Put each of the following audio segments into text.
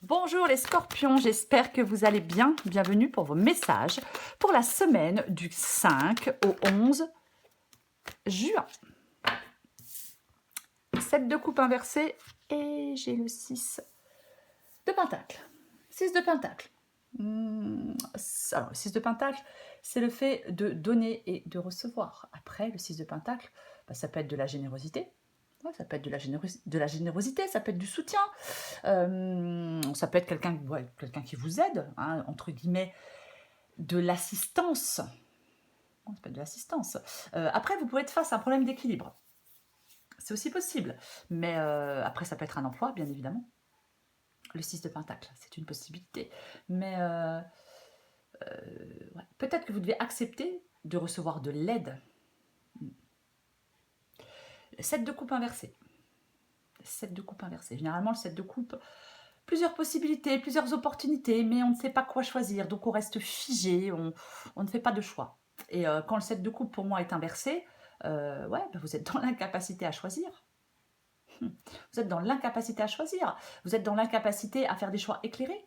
Bonjour les scorpions, j'espère que vous allez bien. Bienvenue pour vos messages pour la semaine du 5 au 11 juin. 7 de coupe inversée et j'ai le 6 de pentacle. 6 de pentacle. Alors, le 6 de pentacle, c'est le fait de donner et de recevoir. Après, le 6 de pentacle, ça peut être de la générosité. Ouais, ça peut être de la générosité, ça peut être du soutien, ça peut être quelqu'un qui vous aide, hein, entre guillemets, de l'assistance. Ça peut être de l'assistance. Après, vous pouvez être face à un problème d'équilibre. C'est aussi possible. Mais après, ça peut être un emploi, bien évidemment. Le 6 de pentacle, c'est une possibilité. Mais ouais, peut-être que vous devez accepter de recevoir de l'aide. 7 de coupe inversée. 7 de coupe inversée. Généralement, le 7 de coupe, plusieurs possibilités, plusieurs opportunités, mais on ne sait pas quoi choisir. Donc, on reste figé, on ne fait pas de choix. Et quand le 7 de coupe, pour moi, est inversé, ouais, vous êtes dans l'incapacité à choisir. Vous êtes dans l'incapacité à choisir. Vous êtes dans l'incapacité à faire des choix éclairés.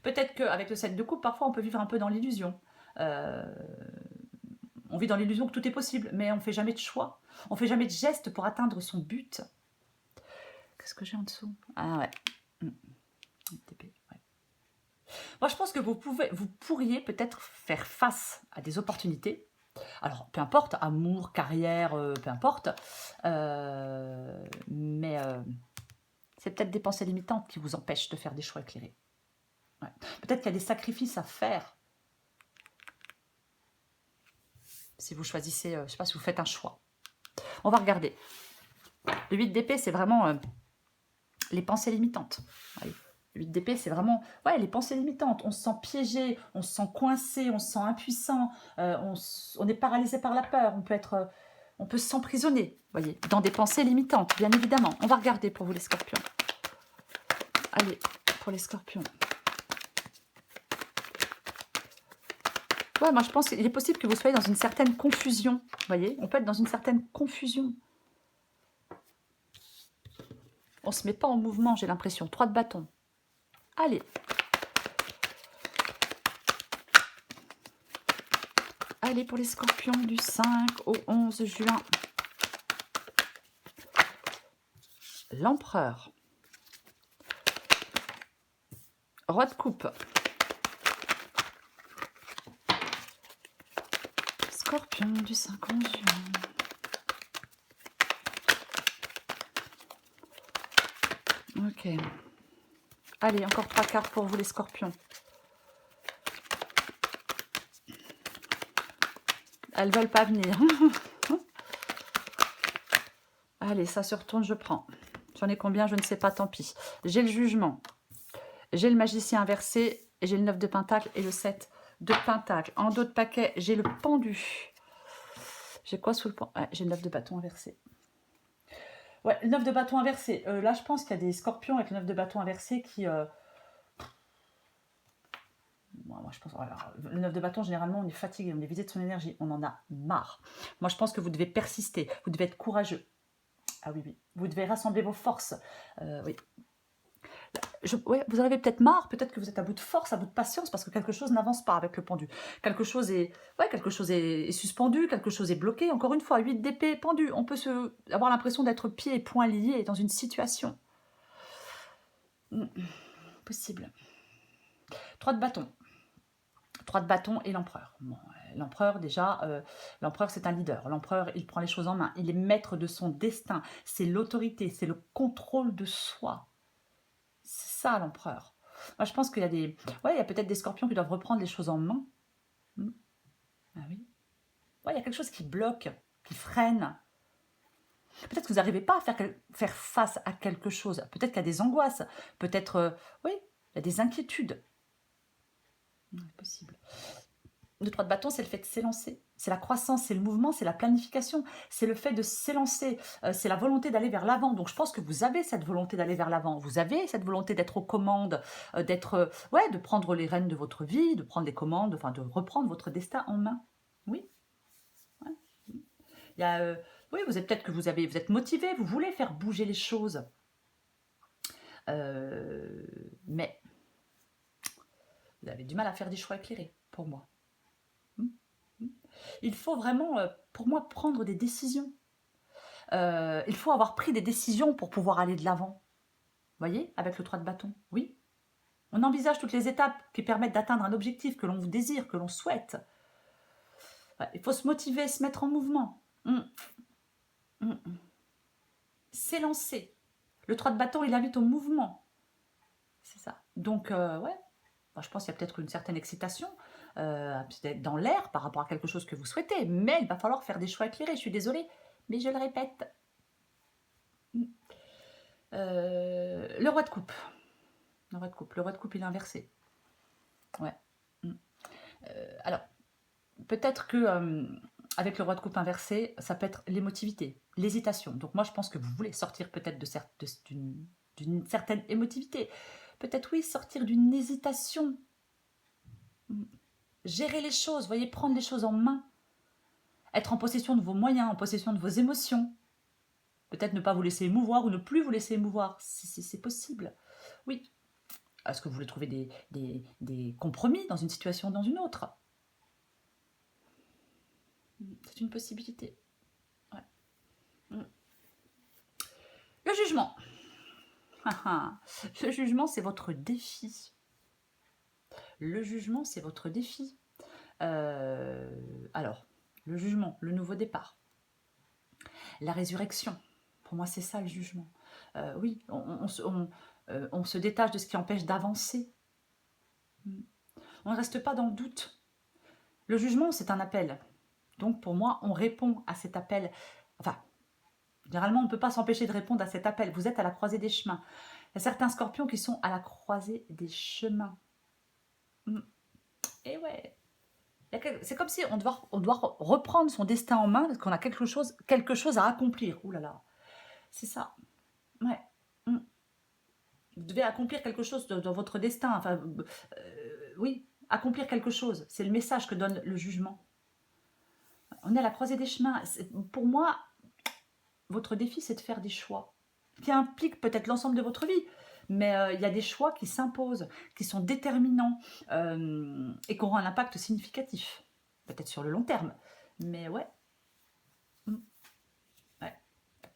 Peut-être qu'avec le 7 de coupe, parfois, on peut vivre un peu dans l'illusion. On vit dans l'illusion que tout est possible, mais on ne fait jamais de choix. On ne fait jamais de geste pour atteindre son but. Qu'est-ce que j'ai en dessous? Ah ouais. TP, ouais. Moi, je pense que vous pourriez peut-être faire face à des opportunités. Alors, peu importe, amour, carrière, peu importe. Mais c'est peut-être des pensées limitantes qui vous empêchent de faire des choix éclairés. Ouais. Peut-être qu'il y a des sacrifices à faire. Si vous choisissez, je ne sais pas, si vous faites un choix. On va regarder. Le 8 d'épée, c'est vraiment les pensées limitantes. Ouais. Le 8 d'épée, c'est vraiment les pensées limitantes. On se sent piégé, on se sent coincé, on se sent impuissant, on est paralysé par la peur, on peut s'emprisonner, voyez, dans des pensées limitantes, bien évidemment. On va regarder pour vous les scorpions. Allez, pour les scorpions. Ouais, moi je pense qu'il est possible que vous soyez dans une certaine confusion, voyez. On peut être dans une certaine confusion. On ne se met pas en mouvement, j'ai l'impression. 3 de bâton. Allez. Allez pour les scorpions du 5 au 11 juin. L'empereur. Roi de coupe. Scorpion du 5 au 11 juin. Ok. Allez, encore 3 cartes pour vous les scorpions. Elles veulent pas venir. Allez, ça se retourne, je prends. J'en ai combien? Je ne sais pas, tant pis. J'ai le jugement. J'ai le magicien inversé. J'ai le 9 de pentacle et le 7 de pentacle. En dos de paquet, j'ai le pendu. J'ai quoi sous le pendu? Ouais, j'ai le 9 de bâton inversé. Ouais, le 9 de bâton inversé. Là, je pense qu'il y a des scorpions avec le 9 de bâton inversé qui... Moi, je pense, alors, le 9 de bâton, généralement, on est fatigué, on est vidé de son énergie, on en a marre. Moi, je pense que vous devez persister, vous devez être courageux. Ah oui, oui. Vous devez rassembler vos forces. Oui. Ouais, vous en avez peut-être marre, peut-être que vous êtes à bout de force, à bout de patience, parce que quelque chose n'avance pas avec le pendu. Quelque chose est suspendu, quelque chose est bloqué. Encore une fois, 8 d'épée, pendu. On peut avoir l'impression d'être pieds et poings liés dans une situation. Possible. 3 de bâton. 3 de bâton et l'empereur. Bon, l'empereur, déjà, l'empereur, c'est un leader. L'empereur, il prend les choses en main. Il est maître de son destin. C'est l'autorité, c'est le contrôle de soi. C'est ça, l'empereur. Moi, je pense qu'il y a des... Ouais, il y a peut-être des scorpions qui doivent reprendre les choses en main. Ah oui. Ouais, il y a quelque chose qui bloque, qui freine. Peut-être que vous n'arrivez pas à faire face à quelque chose. Peut-être qu'il y a des angoisses. Peut-être, oui, il y a des inquiétudes. C'est possible. Le 3 de bâton, c'est le fait de s'élancer. C'est la croissance, c'est le mouvement, c'est la planification. C'est le fait de s'élancer. C'est la volonté d'aller vers l'avant. Donc, je pense que vous avez cette volonté d'aller vers l'avant. Vous avez cette volonté d'être aux commandes, de prendre les rênes de votre vie, de prendre les commandes, enfin, de reprendre votre destin en main. Oui. Ouais. Il y a, oui, vous êtes peut-être que vous êtes motivé, vous voulez faire bouger les choses. Mais vous avez du mal à faire des choix éclairés, pour moi. Hmm. Il faut vraiment, pour moi, prendre des décisions. Il faut avoir pris des décisions pour pouvoir aller de l'avant. Vous voyez, avec le 3 de bâton, oui. On envisage toutes les étapes qui permettent d'atteindre un objectif que l'on désire, que l'on souhaite. Ouais, il faut se motiver, se mettre en mouvement. S'élancer. Le 3 de bâton, il invite au mouvement. C'est ça. Donc, ouais, je pense qu'il y a peut-être une certaine excitation, peut-être dans l'air par rapport à quelque chose que vous souhaitez, mais il va falloir faire des choix éclairés, je suis désolée, mais je le répète. Le roi de coupe. Le roi de coupe. Le roi de coupe, il est inversé. Ouais. Alors, peut-être que avec le roi de coupe inversé, ça peut être l'émotivité, l'hésitation. Donc moi, je pense que vous voulez sortir peut-être d'une certaine émotivité. Peut-être, oui, sortir d'une hésitation. Gérer les choses, voyez, prendre les choses en main. Être en possession de vos moyens, en possession de vos émotions. Peut-être ne pas vous laisser émouvoir ou ne plus vous laisser émouvoir. C'est possible. Oui. Est-ce que vous voulez trouver des compromis dans une situation ou dans une autre? C'est une possibilité. Ouais. Le jugement. Le jugement, c'est votre défi. Le jugement, c'est votre défi. Alors, le jugement, le nouveau départ. La résurrection. Pour moi, c'est ça le jugement. Oui, on se détache de ce qui empêche d'avancer. On ne reste pas dans le doute. Le jugement, c'est un appel. Donc, pour moi, on répond à cet appel. Enfin, généralement, on ne peut pas s'empêcher de répondre à cet appel. Vous êtes à la croisée des chemins. Il y a certains scorpions qui sont à la croisée des chemins. Et ouais. C'est comme si on doit reprendre son destin en main parce qu'on a quelque chose à accomplir. Ouh là là. C'est ça. Ouais. Vous devez accomplir quelque chose dans votre destin. Enfin, oui, accomplir quelque chose. C'est le message que donne le jugement. On est à la croisée des chemins. Pour moi, votre défi, c'est de faire des choix qui impliquent peut-être l'ensemble de votre vie. Mais il y a des choix qui s'imposent, qui sont déterminants et qui auront un impact significatif. Peut-être sur le long terme. Mais ouais. Ouais.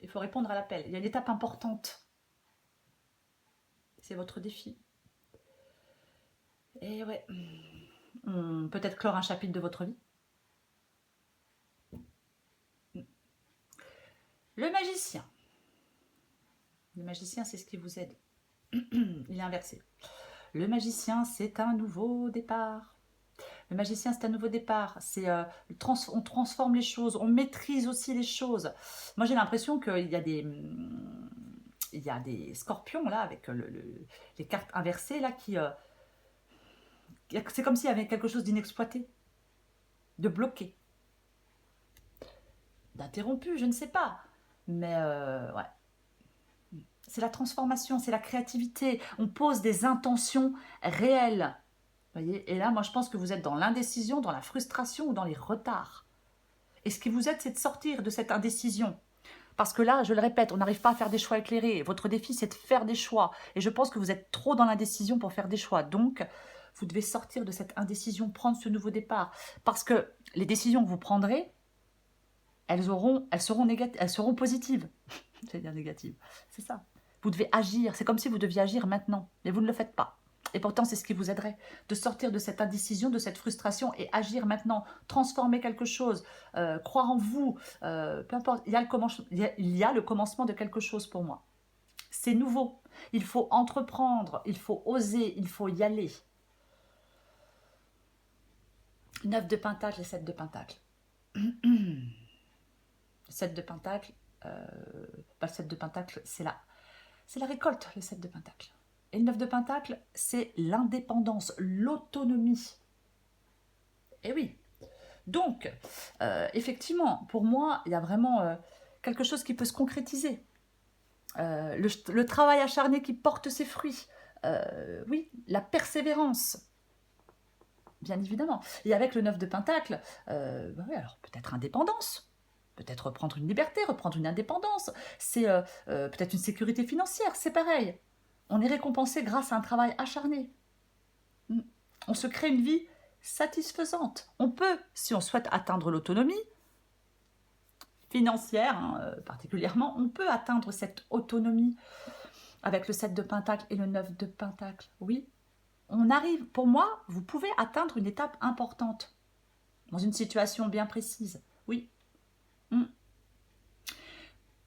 Il faut répondre à l'appel. Il y a une étape importante. C'est votre défi. Et ouais. Peut-être clore un chapitre de votre vie. Le magicien. Le magicien, c'est ce qui vous aide. Il est inversé. Le magicien, c'est un nouveau départ. Le magicien, c'est un nouveau départ. On transforme les choses, on maîtrise aussi les choses. Moi, j'ai l'impression qu'il y a des scorpions, là, avec les cartes inversées, là, c'est comme s'il y avait quelque chose d'inexploité, de bloqué, d'interrompu, je ne sais pas. Mais, ouais. C'est la transformation, c'est la créativité. On pose des intentions réelles. Voyez. Et là, moi, je pense que vous êtes dans l'indécision, dans la frustration ou dans les retards. Et ce qui vous aide, c'est de sortir de cette indécision. Parce que là, je le répète, on n'arrive pas à faire des choix éclairés. Votre défi, c'est de faire des choix. Et je pense que vous êtes trop dans l'indécision pour faire des choix. Donc, vous devez sortir de cette indécision, prendre ce nouveau départ. Parce que les décisions que vous prendrez, elles seront positives. C'est-à-dire négatives. C'est ça. Vous devez agir. C'est comme si vous deviez agir maintenant. Mais vous ne le faites pas. Et pourtant, c'est ce qui vous aiderait de sortir de cette indécision, de cette frustration et agir maintenant, transformer quelque chose, croire en vous, peu importe. Il y a le commencement de quelque chose pour moi. C'est nouveau. Il faut entreprendre, il faut oser, il faut y aller. 9 de Pentacle et 7 de Pentacle. 7 de Pentacle, le 7 de Pentacle, c'est la récolte, le 7 de Pentacle. Et le 9 de Pentacle, c'est l'indépendance, l'autonomie. Et oui. Donc, effectivement, pour moi, il y a vraiment quelque chose qui peut se concrétiser. Le travail acharné qui porte ses fruits. Oui, la persévérance. Bien évidemment. Et avec le 9 de Pentacle, oui, alors peut-être indépendance. Peut-être reprendre une liberté, reprendre une indépendance. C'est peut-être une sécurité financière, c'est pareil. On est récompensé grâce à un travail acharné. On se crée une vie satisfaisante. On peut, si on souhaite atteindre l'autonomie financière, hein, particulièrement, on peut atteindre cette autonomie avec le 7 de Pentacle et le 9 de Pentacle. Oui, on arrive. Pour moi, vous pouvez atteindre une étape importante dans une situation bien précise. Oui.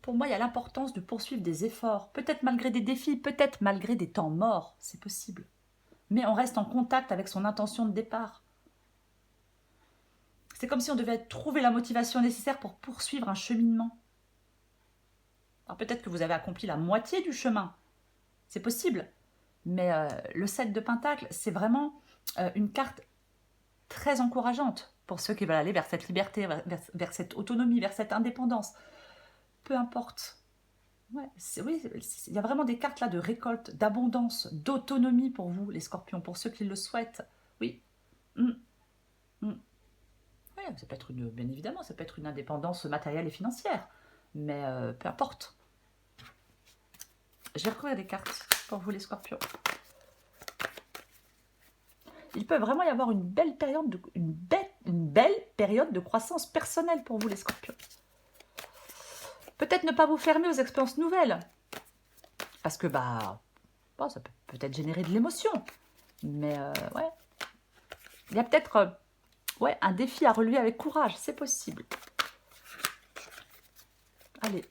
Pour moi, il y a l'importance de poursuivre des efforts, peut-être malgré des défis, peut-être malgré des temps morts, c'est possible. Mais on reste en contact avec son intention de départ. C'est comme si on devait trouver la motivation nécessaire pour poursuivre un cheminement. Alors peut-être que vous avez accompli la moitié du chemin, c'est possible. Mais le 7 de Pentacle, c'est vraiment une carte très encourageante pour ceux qui veulent aller vers cette liberté, vers cette autonomie, vers cette indépendance. Peu importe. Ouais, oui, il y a vraiment des cartes là de récolte, d'abondance, d'autonomie pour vous, les scorpions, pour ceux qui le souhaitent. Oui. Ouais, ça peut être bien évidemment, ça peut être une indépendance matérielle et financière. Mais peu importe. Je vais recouvrir des cartes pour vous, les scorpions. Il peut vraiment y avoir une belle période de croissance personnelle pour vous, les scorpions. Peut-être ne pas vous fermer aux expériences nouvelles. Parce que, ça peut peut-être générer de l'émotion. Mais, ouais. Il y a peut-être, un défi à relever avec courage. C'est possible. Allez.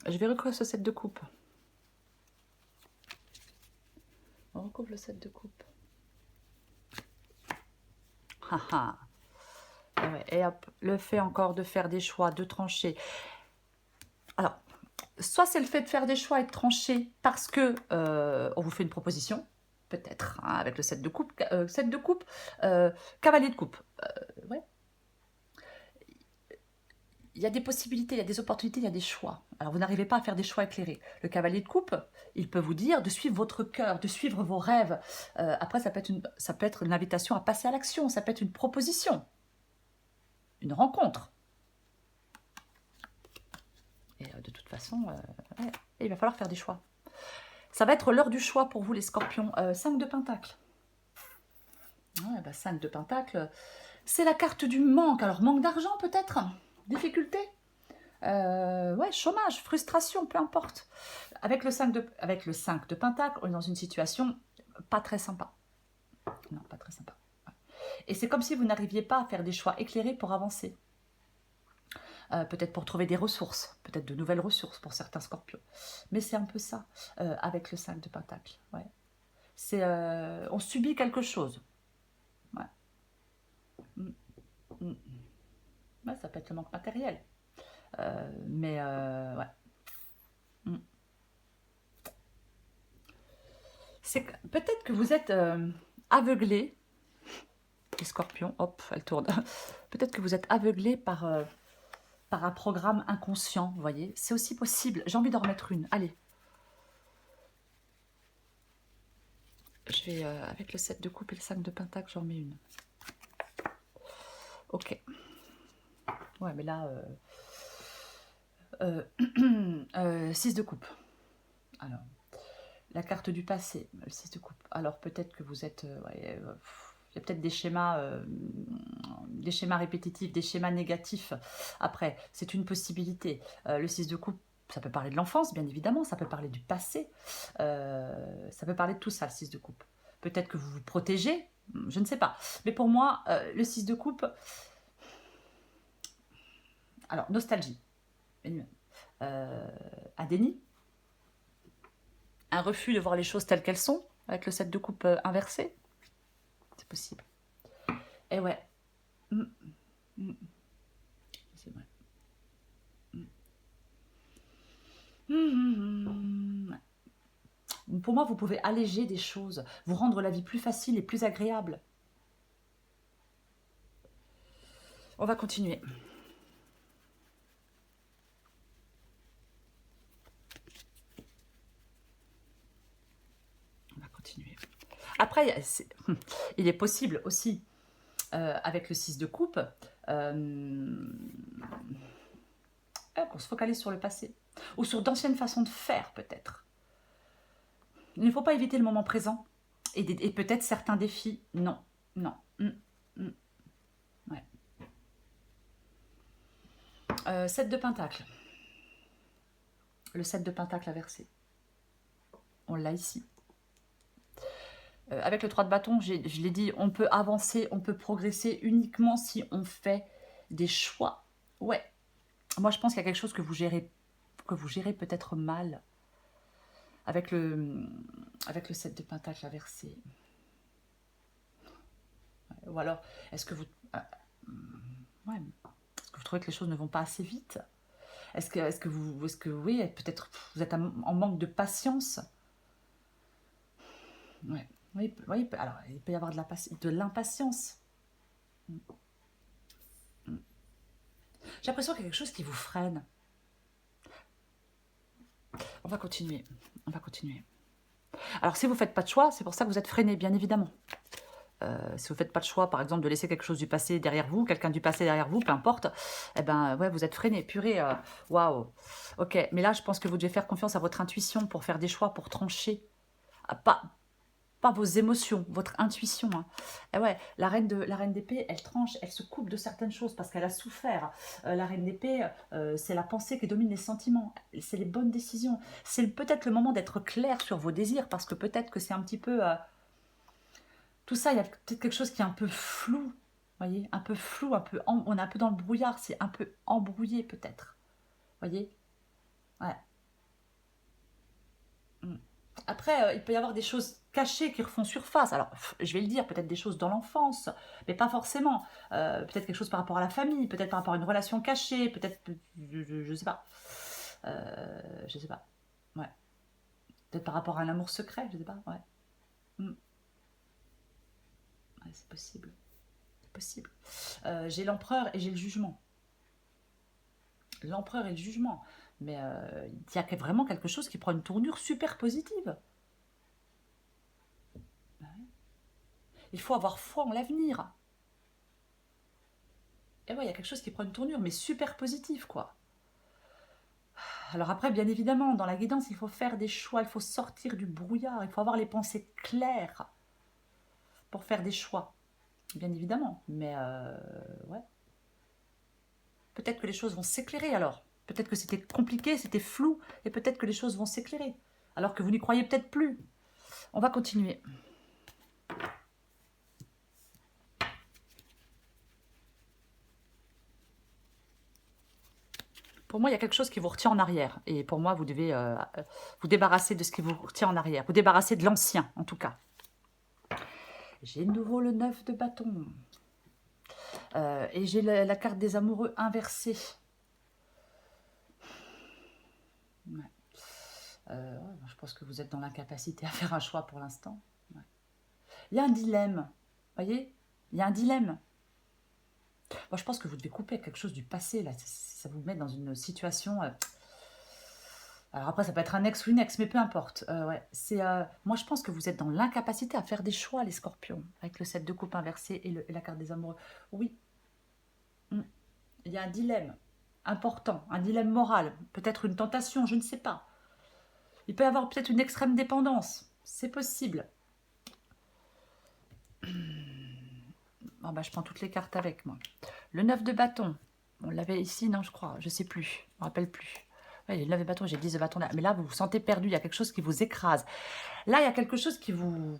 Je vais recouvrir ce 7 de coupe. On recouvre le 7 de coupe. Haha. Et hop, le fait encore de faire des choix, de trancher. Alors, soit c'est le fait de faire des choix et de trancher parce que on vous fait une proposition, peut-être, hein, avec le 7 de coupe, cavalier de coupe. Ouais. Il y a des possibilités, il y a des opportunités, il y a des choix. Alors, vous n'arrivez pas à faire des choix éclairés. Le cavalier de coupe, il peut vous dire de suivre votre cœur, de suivre vos rêves. Après, ça peut être une invitation à passer à l'action, ça peut être une proposition, une rencontre. Et de toute façon, il va falloir faire des choix. Ça va être l'heure du choix pour vous, les scorpions. 5 de Pentacle. 5 de Pentacle, c'est la carte du manque. Alors, manque d'argent peut-être, difficulté, chômage, frustration, peu importe. Avec le 5 de Pentacle, on est dans une situation pas très sympa. Non, pas très sympa. Et c'est comme si vous n'arriviez pas à faire des choix éclairés pour avancer. Peut-être pour trouver des ressources, peut-être de nouvelles ressources pour certains scorpions. Mais c'est un peu ça, avec le 5 de Pentacle. Ouais. On subit quelque chose. Ouais. Ouais, ça peut être le manque matériel. Ouais. Peut-être que vous êtes aveuglé, les scorpions, hop, elle tourne. Peut-être que vous êtes aveuglé par un programme inconscient, vous voyez. C'est aussi possible. J'ai envie d'en remettre une. Allez. Je vais, avec le 7 de coupe et le 5 de Pentacle, j'en remets une. Ok. Ouais, mais là... 6 de coupe. Alors, la carte du passé, le 6 de coupe. Alors, peut-être que vous êtes... il y a peut-être des schémas répétitifs, des schémas négatifs. Après, c'est une possibilité. Le 6 de coupe, ça peut parler de l'enfance, bien évidemment. Ça peut parler du passé. Ça peut parler de tout ça, le 6 de coupe. Peut-être que vous vous protégez, je ne sais pas. Mais pour moi, le 6 de coupe... Alors, nostalgie. Un déni. Un refus de voir les choses telles qu'elles sont, avec le 7 de coupe inversé. C'est possible. Et ouais. C'est vrai. Pour moi, vous pouvez alléger des choses, vous rendre la vie plus facile et plus agréable. On va continuer. Après, il est possible aussi, avec le 6 de coupe, qu'on se focalise sur le passé. ou sur d'anciennes façons de faire peut-être. Il ne faut pas éviter le moment présent et peut-être certains défis. Non, non. 7 de Pentacle. Le 7 de Pentacle inversé. On l'a ici. Avec le 3 de bâton, je l'ai dit, on peut avancer, on peut progresser uniquement si on fait des choix. Ouais. Moi, je pense qu'il y a quelque chose que vous gérez peut-être mal avec le 7 de Pentacle inversé. Ou alors, est-ce que vous... ouais. Est-ce que vous trouvez que les choses ne vont pas assez vite? Est-ce que oui, peut-être vous êtes en manque de patience? Ouais. Oui, alors il peut y avoir de l'impatience. J'ai l'impression qu'il y a quelque chose qui vous freine. On va continuer. Alors si vous ne faites pas de choix, c'est pour ça que vous êtes freiné, bien évidemment. Si vous ne faites pas de choix, par exemple, de laisser quelque chose du passé derrière vous, quelqu'un du passé derrière vous, peu importe, eh ben, ouais, vous êtes freiné. Purée, waouh. Ok, mais là, je pense que vous devez faire confiance à votre intuition pour faire des choix, pour trancher. Pas vos émotions, votre intuition. Hein. Et ouais, la reine d'épée, elle tranche, elle se coupe de certaines choses parce qu'elle a souffert. La reine d'épée, c'est la pensée qui domine les sentiments. C'est les bonnes décisions. C'est peut-être le moment d'être clair sur vos désirs parce que peut-être que c'est un petit peu... tout ça, il y a peut-être quelque chose qui est un peu flou. Voyez, un peu flou, on est un peu dans le brouillard, c'est un peu embrouillé peut-être. Voyez. Ouais. Après, il peut y avoir des choses cachées qui refont surface. Alors, je vais le dire, peut-être des choses dans l'enfance, mais pas forcément. Peut-être quelque chose par rapport à la famille, peut-être par rapport à une relation cachée, peut-être, je sais pas. Je sais pas. Ouais. Peut-être par rapport à un amour secret, je sais pas. Ouais. Ouais, c'est possible. C'est possible. J'ai l'empereur et j'ai le jugement. L'empereur et le jugement. Mais il y a vraiment quelque chose qui prend une tournure super positive. Il faut avoir foi en l'avenir. Et ouais, il y a quelque chose qui prend une tournure, mais super positive, quoi. Alors après, bien évidemment, dans la guidance, il faut faire des choix, il faut sortir du brouillard, il faut avoir les pensées claires pour faire des choix, bien évidemment. Mais ouais. Peut-être que les choses vont s'éclairer alors. Peut-être que c'était compliqué, c'était flou, et peut-être que les choses vont s'éclairer. Alors que vous n'y croyez peut-être plus. On va continuer. Pour moi, il y a quelque chose qui vous retient en arrière. Et pour moi, vous devez vous débarrasser de ce qui vous retient en arrière. Vous débarrasser de l'ancien, en tout cas. J'ai de nouveau le 9 de bâton. Et j'ai la carte des amoureux inversée. Ouais. Je pense que vous êtes dans l'incapacité à faire un choix pour l'instant. Ouais. Il y a un dilemme. Vous voyez? Il y a un dilemme. Moi, je pense que vous devez couper quelque chose du passé. Là. Ça vous met dans une situation... Alors après, ça peut être un ex ou une ex, mais peu importe. Ouais. Moi, je pense que vous êtes dans l'incapacité à faire des choix, les scorpions, avec le 7 de coupe inversé et la carte des amoureux. Oui. Il y a un dilemme important, un dilemme moral, peut-être une tentation, je ne sais pas. Il peut y avoir peut-être une extrême dépendance, c'est possible. Oh bah, je prends toutes les cartes avec moi. Le 9 de bâton, on l'avait ici, non, je crois, je ne sais plus, je ne me rappelle plus. Ouais, le 9 de bâton, j'ai 10 de bâton là. Mais là, vous vous sentez perdu, il y a quelque chose qui vous écrase. Là, il y a quelque chose qui vous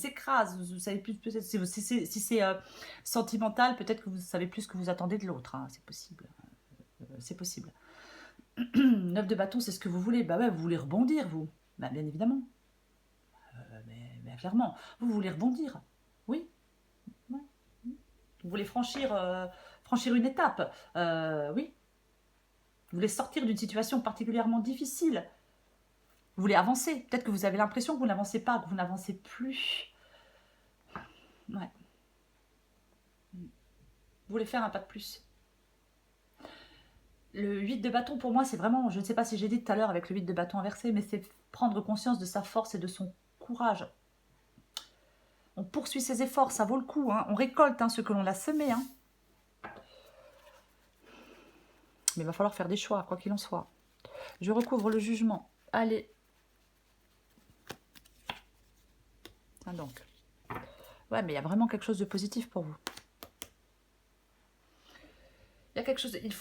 écrase. Vous savez plus, peut-être si c'est sentimental, peut-être que vous savez plus ce que vous attendez de l'autre. Hein. C'est possible. C'est possible. 9 de bâton, c'est ce que vous voulez. Bah ouais, vous voulez rebondir, vous. Bah, bien évidemment. Mais clairement, vous voulez rebondir. Oui. Ouais. Vous voulez franchir une étape. Oui. Vous voulez sortir d'une situation particulièrement difficile. Vous voulez avancer. Peut-être que vous avez l'impression que vous n'avancez pas, que vous n'avancez plus. Ouais. Vous voulez faire un pas de plus. Le 8 de bâton, pour moi, c'est vraiment, je ne sais pas si j'ai dit tout à l'heure avec le 8 de bâton inversé, mais c'est prendre conscience de sa force et de son courage. On poursuit ses efforts, ça vaut le coup. Hein. On récolte ce que l'on a semé. Hein. Mais il va falloir faire des choix, quoi qu'il en soit. Je recouvre le jugement. Allez. Tiens donc. Ouais, mais il y a vraiment quelque chose de positif pour vous. Il y a quelque chose, il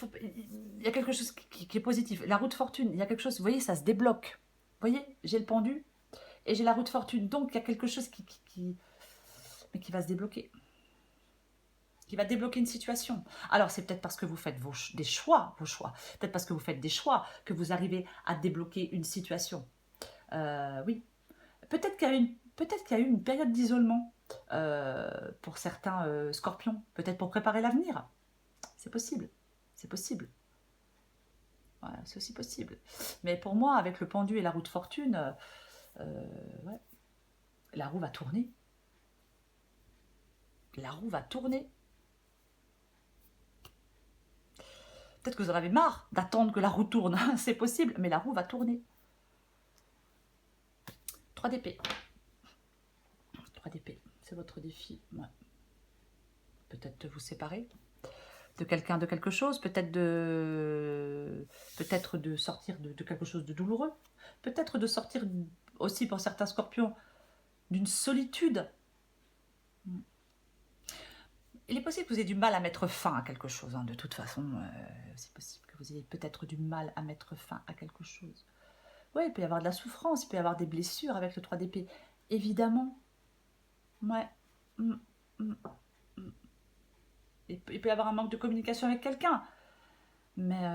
y a quelque chose qui est positif. La roue de fortune, il y a quelque chose, vous voyez, ça se débloque. Vous voyez, j'ai le pendu et j'ai la roue de fortune. Donc, il y a quelque chose mais qui va se débloquer. Qui va débloquer une situation. Alors, c'est peut-être parce que vous faites des choix, vos choix. Peut-être parce que vous faites des choix que vous arrivez à débloquer une situation. Oui. Peut-être qu'il y a eu une période d'isolement pour certains scorpions. Peut-être pour préparer l'avenir. C'est possible. C'est possible. Voilà, c'est aussi possible. Mais pour moi, avec le pendu et la roue de fortune, ouais, la roue va tourner. La roue va tourner. Peut-être que vous en avez marre d'attendre que la roue tourne. C'est possible, mais la roue va tourner. 3 d'épée. 3 d'épée. C'est votre défi. Ouais. Peut-être de vous séparer de quelqu'un, de quelque chose. Peut-être de sortir de quelque chose de douloureux. Peut-être de sortir aussi pour certains scorpions d'une solitude. Il est possible que vous ayez du mal à mettre fin à quelque chose, hein, de toute façon. C'est possible que vous ayez peut-être du mal à mettre fin à quelque chose. Oui, il peut y avoir de la souffrance, il peut y avoir des blessures avec le 3 d'épée. Évidemment. Ouais. Mm, mm, mm. Il peut y avoir un manque de communication avec quelqu'un. Mais...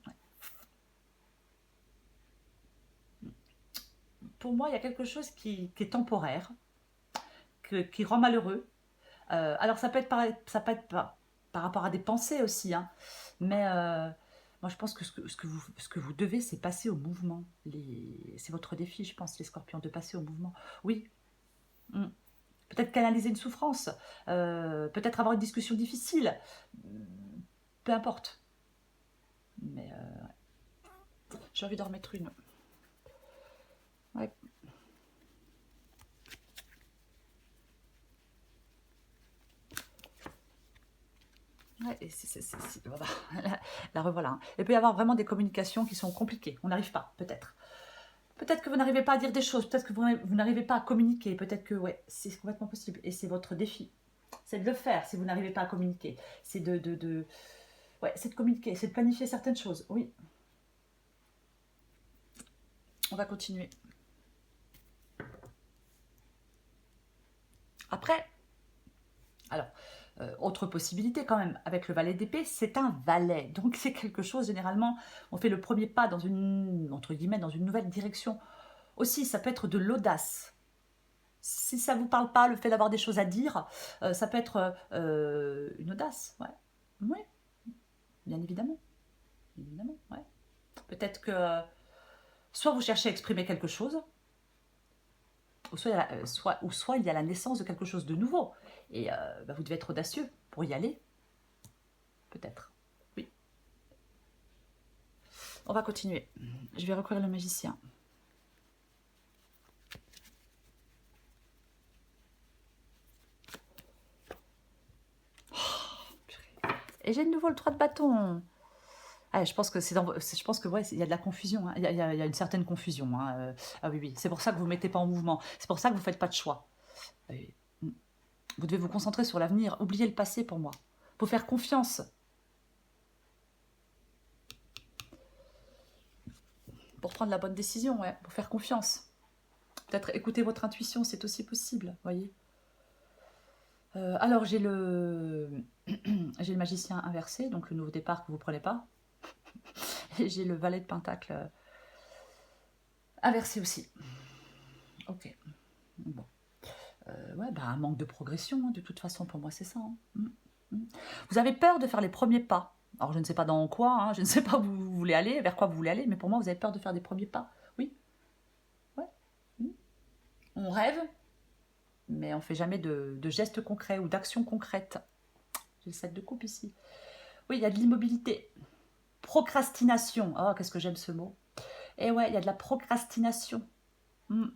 ouais. Pour moi, il y a quelque chose qui est temporaire, qui rend malheureux. Alors ça peut être par rapport à des pensées aussi, hein, mais moi je pense que ce que vous devez, c'est passer au mouvement. C'est votre défi, je pense, les scorpions, de passer au mouvement. Oui. Mm. Peut-être canaliser une souffrance, peut-être avoir une discussion difficile, peu importe. Mais j'ai envie d'en remettre une. Ouais. Ouais, et voilà. La revoilà. Hein. Il peut y avoir vraiment des communications qui sont compliquées. On n'arrive pas, peut-être. Peut-être que vous n'arrivez pas à dire des choses, peut-être que vous n'arrivez pas à communiquer, peut-être que ouais, c'est complètement possible. Et c'est votre défi. C'est de le faire si vous n'arrivez pas à communiquer. C'est ouais, c'est de communiquer, c'est de planifier certaines choses. Oui. On va continuer. Après, alors, autre possibilité quand même, avec le valet d'épée, c'est un valet. Donc c'est quelque chose, généralement, on fait le premier pas dans une, entre guillemets, dans une nouvelle direction. Aussi, ça peut être de l'audace. Si ça ne vous parle pas, le fait d'avoir des choses à dire, ça peut être une audace. Ouais. Oui, bien évidemment. Bien évidemment, ouais. Peut-être que soit vous cherchez à exprimer quelque chose, ou soit il y a la naissance de quelque chose de nouveau. Et bah, vous devez être audacieux pour y aller. Peut-être. Oui. On va continuer. Je vais recourir le magicien. Et j'ai de nouveau le 3 de bâton. Ah, je pense que ouais, il y a de la confusion. Hein. Il y a une certaine confusion. Hein. Ah oui, oui. C'est pour ça que vous ne mettez pas en mouvement. C'est pour ça que vous ne faites pas de choix. Vous devez vous concentrer sur l'avenir. Oubliez le passé pour moi. Il faut faire confiance. Pour prendre la bonne décision, ouais. Pour faire confiance. Peut-être écouter votre intuition, c'est aussi possible, voyez. Alors, j'ai le magicien inversé, donc le nouveau départ que vous ne prenez pas. Et j'ai le valet de pentacle inversé aussi. Ok. Bon. Ouais, bah, un manque de progression, hein, de toute façon, pour moi, c'est ça. Hein. Vous avez peur de faire les premiers pas. Alors, je ne sais pas dans quoi, hein, je ne sais pas où vous voulez aller, vers quoi vous voulez aller, mais pour moi, vous avez peur de faire des premiers pas. Oui. Ouais. On rêve, mais on ne fait jamais de gestes concrets ou d'actions concrètes. J'ai le 7 de coupe ici. Oui, il y a de l'immobilité. Procrastination. Oh, qu'est-ce que j'aime ce mot. Et ouais, il y a de la procrastination. Un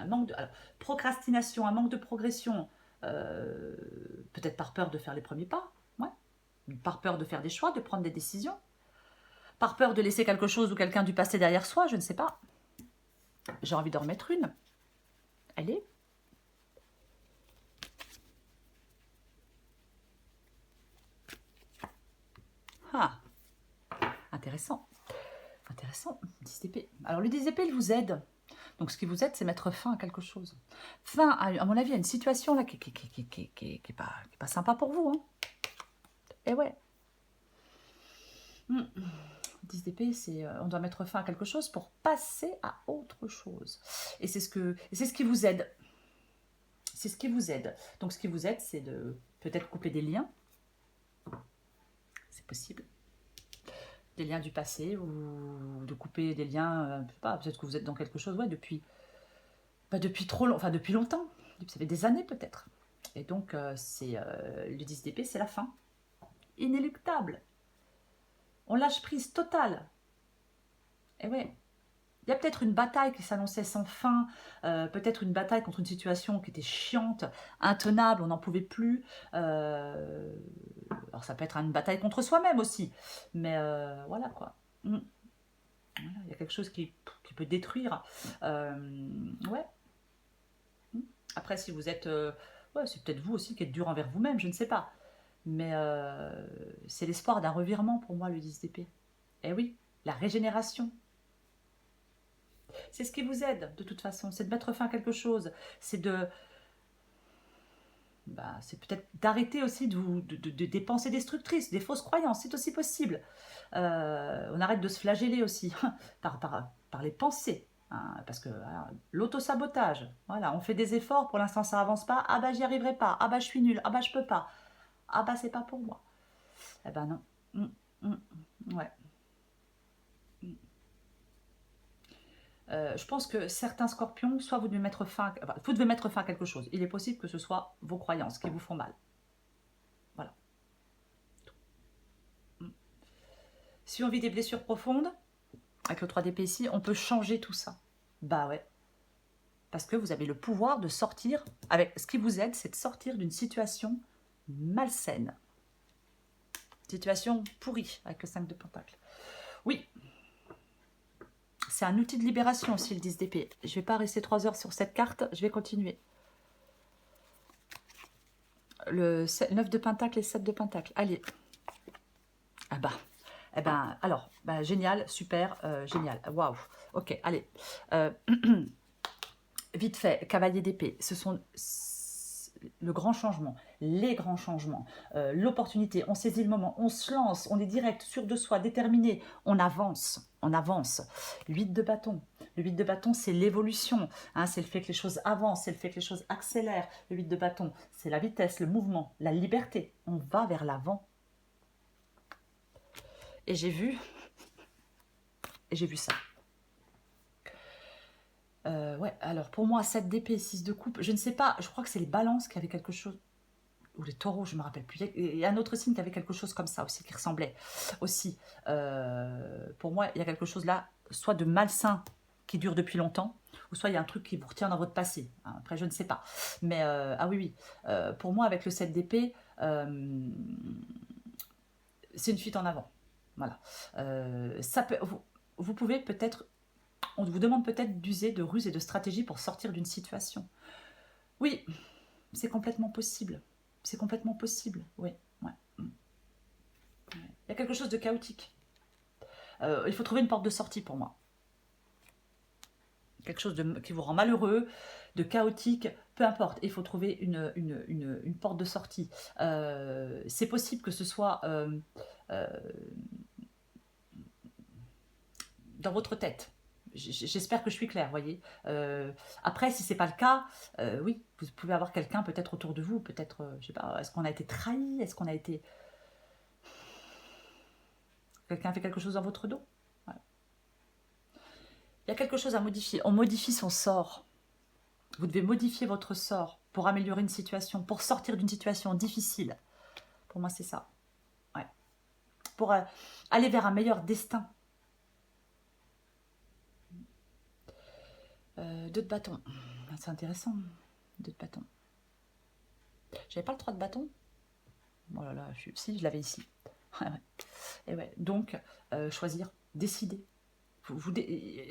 manque de... Alors, procrastination, un manque de progression. Peut-être par peur de faire les premiers pas. Ouais. Par peur de faire des choix, de prendre des décisions. Par peur de laisser quelque chose ou quelqu'un du passé derrière soi, je ne sais pas. J'ai envie d'en remettre une. Allez. Ah, intéressant. Intéressant, 10 d'épée. Alors le 10 d'épée, il vous aide. Donc ce qui vous aide, c'est mettre fin à quelque chose. Fin, à mon avis, à une situation là qui est pas sympa pour vous. Hein. Et ouais. 10 d'épée, c'est on doit mettre fin à quelque chose pour passer à autre chose. Et c'est ce qui vous aide. C'est ce qui vous aide. Donc ce qui vous aide, c'est de peut-être couper des liens. C'est possible. Des liens du passé ou de couper des liens, je sais pas, peut-être que vous êtes dans quelque chose, ouais, depuis trop longtemps, enfin depuis longtemps, ça fait des années peut-être. Et donc le 10 d'épée, c'est la fin. Inéluctable. On lâche prise totale. Et ouais. Il y a peut-être une bataille qui s'annonçait sans fin, peut-être une bataille contre une situation qui était chiante, intenable, on n'en pouvait plus. Alors ça peut être une bataille contre soi-même aussi, mais voilà quoi. Voilà, il y a quelque chose qui peut détruire. Ouais. Après, si vous êtes... ouais, c'est peut-être vous aussi qui êtes dur envers vous-même, je ne sais pas. Mais c'est l'espoir d'un revirement pour moi, le 10 d'épée. Eh oui, la régénération. C'est ce qui vous aide, de toute façon. C'est de mettre fin à quelque chose. C'est de... c'est peut-être d'arrêter aussi des pensées destructrices, des fausses croyances. C'est aussi possible. On arrête de se flageller aussi par les pensées. Hein, parce que l'auto-sabotage, voilà, on fait des efforts, pour l'instant ça avance pas, ah bah j'y arriverai pas, ah bah je suis nulle, ah bah je peux pas, ah bah c'est pas pour moi. Eh ben non. Ouais. Je pense que certains scorpions, soit vous devez mettre fin, enfin, vous devez mettre fin à quelque chose. Il est possible que ce soit vos croyances qui vous font mal. Voilà. Si on vit des blessures profondes, avec le 3 d'épée ici, on peut changer tout ça. Bah ouais. Parce que vous avez le pouvoir de sortir, avec ce qui vous aide, c'est de sortir d'une situation malsaine. Situation pourrie, avec le 5 de Pentacle. Oui. C'est un outil de libération aussi, le 10 d'épée. Je ne vais pas rester 3 heures sur cette carte, je vais continuer. Le 9 de Pentacle et 7 de Pentacle. Allez. Ah bah. Eh ben, alors, génial, super, génial. Waouh. Ok, allez. Vite fait, cavalier d'épée. Ce sont le grand changement, les grands changements, l'opportunité. On saisit le moment, on se lance, on est direct, sûr de soi, déterminé. On avance, on avance. Le 8 de bâton. Le 8 de bâton, c'est l'évolution. Hein, c'est le fait que les choses avancent, c'est le fait que les choses accélèrent. Le 8 de bâton, c'est la vitesse, le mouvement, la liberté. On va vers l'avant. Et j'ai vu ça. Ouais, alors pour moi, 7 d'épée, 6 de coupe, je ne sais pas, je crois que c'est les balances qui avaient quelque chose, ou les taureaux, je ne me rappelle plus. Il y a un autre signe qui avait quelque chose comme ça aussi, qui ressemblait aussi. Pour moi, il y a quelque chose là, soit de malsain qui dure depuis longtemps, ou soit il y a un truc qui vous retient dans votre passé. Hein, après, je ne sais pas. Mais, ah oui, oui. Pour moi, avec le 7 d'épée, c'est une fuite en avant. Voilà. Ça peut, vous pouvez peut-être, on vous demande peut-être d'user de ruses et de stratégies pour sortir d'une situation. Oui, c'est complètement possible. C'est complètement possible, oui. Ouais. Il y a quelque chose de chaotique. Il faut trouver une porte de sortie pour moi. Quelque chose qui vous rend malheureux, de chaotique, peu importe. Il faut trouver une porte de sortie. C'est possible que ce soit dans votre tête. J'espère que je suis claire, voyez. Après, si c'est pas le cas, oui, vous pouvez avoir quelqu'un peut-être autour de vous, peut-être, je sais pas, est-ce qu'on a été trahi, est-ce qu'on a été... Quelqu'un fait quelque chose dans votre dos. Voilà. Il y a quelque chose à modifier. On modifie son sort. Vous devez modifier votre sort pour améliorer une situation, pour sortir d'une situation difficile. Pour moi, c'est ça. Ouais. Pour aller vers un meilleur destin. 2 de bâton. C'est intéressant. 2 de bâton. J'avais pas le 3 de bâton. Oh là là, si, je l'avais ici. Et ouais, donc, choisir, décider.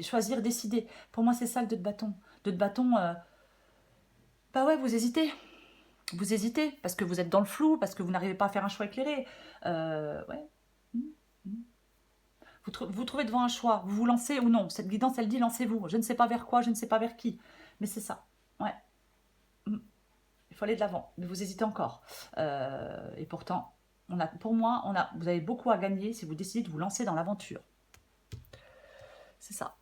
Choisir, décider. Pour moi, c'est ça le 2 de bâton. 2 de bâton, bah ouais, vous hésitez. Vous hésitez parce que vous êtes dans le flou, parce que vous n'arrivez pas à faire un choix éclairé. Ouais. Mm, mm. Vous trouvez devant un choix, vous vous lancez ou non. Cette guidance, elle dit lancez-vous. Je ne sais pas vers quoi, je ne sais pas vers qui. Mais c'est ça. Ouais. Mm. Il faut aller de l'avant. Mais vous hésitez encore. Et pourtant, pour moi, vous avez beaucoup à gagner si vous décidez de vous lancer dans l'aventure. C'est ça.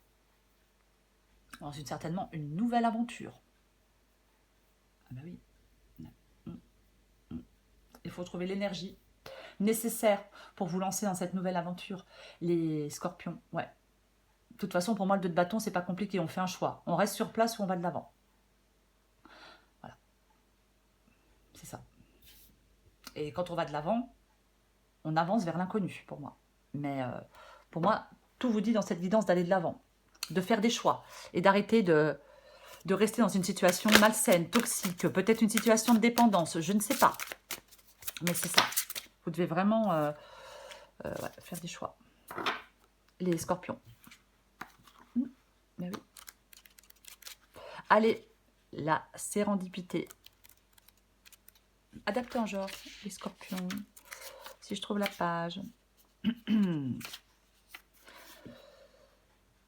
Dans certainement une nouvelle aventure. Ah bah oui. Mm, mm. Il faut trouver l'énergie nécessaire pour vous lancer dans cette nouvelle aventure. Les scorpions, ouais. De toute façon, pour moi, le 2 de bâton, c'est pas compliqué. On fait un choix. On reste sur place ou on va de l'avant. Voilà. C'est ça. Et quand on va de l'avant, on avance vers l'inconnu, pour moi. Mais pour moi, tout vous dit dans cette guidance d'aller de l'avant, de faire des choix et d'arrêter de rester dans une situation malsaine, toxique, peut-être une situation de dépendance, je ne sais pas. Mais c'est ça. Vous devez vraiment ouais, faire des choix. Les scorpions. Mais oui. Allez, la sérendipité. Adapté en genre, les scorpions. Si je trouve la page.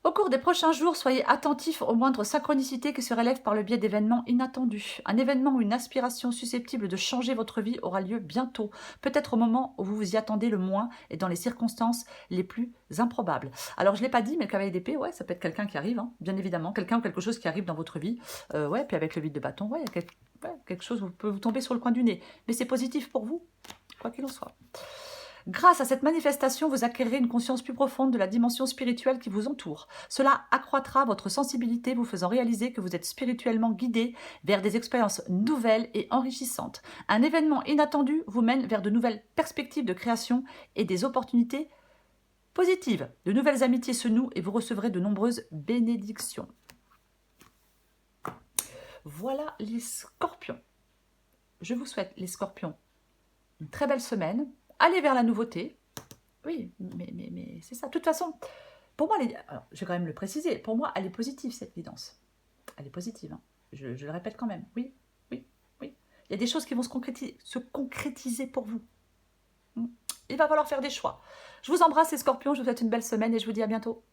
Au cours des prochains jours, soyez attentifs aux moindres synchronicités qui se relèvent par le biais d'événements inattendus. Un événement ou une aspiration susceptible de changer votre vie aura lieu bientôt, peut-être au moment où vous vous y attendez le moins et dans les circonstances les plus improbables. Alors, je ne l'ai pas dit, mais le cavalier d'épée, ouais, ça peut être quelqu'un qui arrive, hein, bien évidemment, quelqu'un ou quelque chose qui arrive dans votre vie. Ouais, puis avec le vide de bâton, ouais, il y a quelque chose, vous pouvez vous tomber sur le coin du nez. Mais c'est positif pour vous, quoi qu'il en soit. Grâce à cette manifestation, vous acquérerez une conscience plus profonde de la dimension spirituelle qui vous entoure. Cela accroîtra votre sensibilité, vous faisant réaliser que vous êtes spirituellement guidé vers des expériences nouvelles et enrichissantes. Un événement inattendu vous mène vers de nouvelles perspectives de création et des opportunités positives. De nouvelles amitiés se nouent et vous recevrez de nombreuses bénédictions. Voilà les scorpions. Je vous souhaite, les scorpions, une très belle semaine. Allez vers la nouveauté. Oui, mais c'est ça. De toute façon, pour moi, alors, je vais quand même le préciser, pour moi, elle est positive, cette guidance. Elle est positive. Hein. Je le répète quand même. Oui, oui, oui. Il y a des choses qui vont se concrétiser pour vous. Il va falloir faire des choix. Je vous embrasse, les scorpions. Je vous souhaite une belle semaine et je vous dis à bientôt.